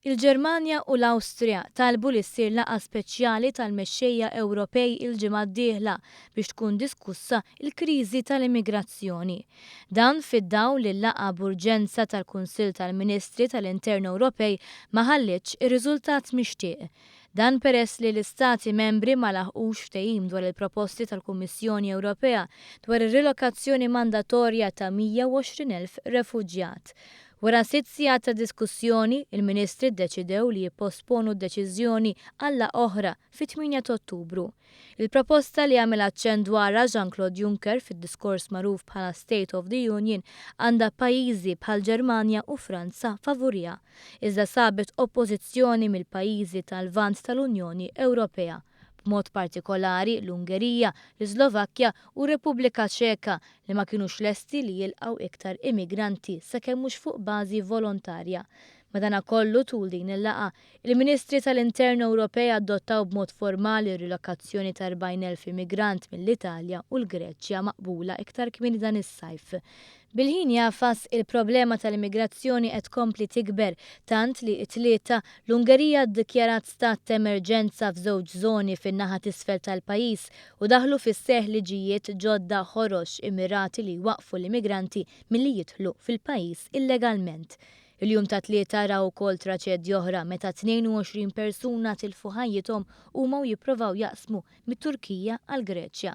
Il-Ġermanja u l-Awstrija talbu li ssir laqgħa speċjali tal-mexxejja Ewropej il-ġimgħa d-dieħla biex tkun diskussa l-kriżi tal-immigrazzjoni. Dan fid-dawl li l-laqgħa b'urġenza tal-Kunsill tal-Ministri tal-Intern Ewropej ma ħallitx ir-riżultat mixtieq. Dan peress li l-Istati membri ma laħqux ftehim dwar il-proposti tal-Kummissjoni Ewropea dwar ir-rilokazzjoni mandatorja ta' 120,000 refuġjat. Wara 6 sigħat ta' diskussjoni, il-Ministri ddeċidew li jipposponu d-deċiżjoni għal laqgħa oħra fit-8 ta' Ottubru. Il-proposta li għamel aċċenn dwarha Jean-Claude Juncker fid-diskors magħruf bħala State of the Union għandha pajjiżi bħal Ġermanja u Franza favurija, iżda sabet oppożizzjoni mill-pajjiżi tal-Lvant tal-Unjoni Ewropea. B'mod partikolari l-Ungerija, l-Slovakkja u r-Repubblika Ċeka li ma kinux lesti li jilqgħu iktar immigranti sakemm mhux fuq bażi volontarja. Madankollu tul din il-laqgħa, il-Ministri tal-Intern Ewropej adottaw b'mod formali r-rilokazzjoni ta' 40,000 immigrant mill-Italja u l-Greċja maqbula iktar kmieni dan is-sajf. Bil-ħin jafas il-problema tal-immigrazzjoni qed tkompli tikber tant li t-tlieta l-Ungerija ddikjarat stat ta' emerġenza f'żewġ żoni fin-naħa t'isfel tal-pajjiż u daħlu fis-seħħ liġijiet ġodda ħorox immirati li waqfu l-immigranti milli jidħlu fil-pajjiż illegalment. Il-jum ta' tlieta raw ukoll traċedja oħra meta 22 persuna tilfu ħajjithom huma jippruvaw jaqsmu mit-Turkija għall Greċja.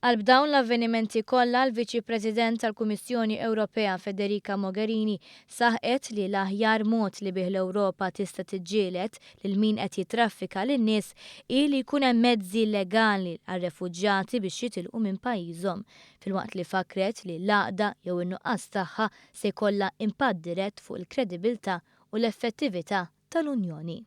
Għal b'dawn l-avvenimenti kollha l-Viċi President tal-Kummissjoni Ewropea Federica Mogherini saħqet li l-aħjar mod li bih l-Ewropa tista' tiġġieled lil min qed jitraffika lin-nies hi li jkun hemm mezzi legali għar-refuġjati biex jitilqu minn pajjiżhom, filwaqt li fakret li l-għaqda jew in-nuqqas tagħha se jkollha impatt dirett fuq il-kredibilità u l-effettività tal-Unjoni.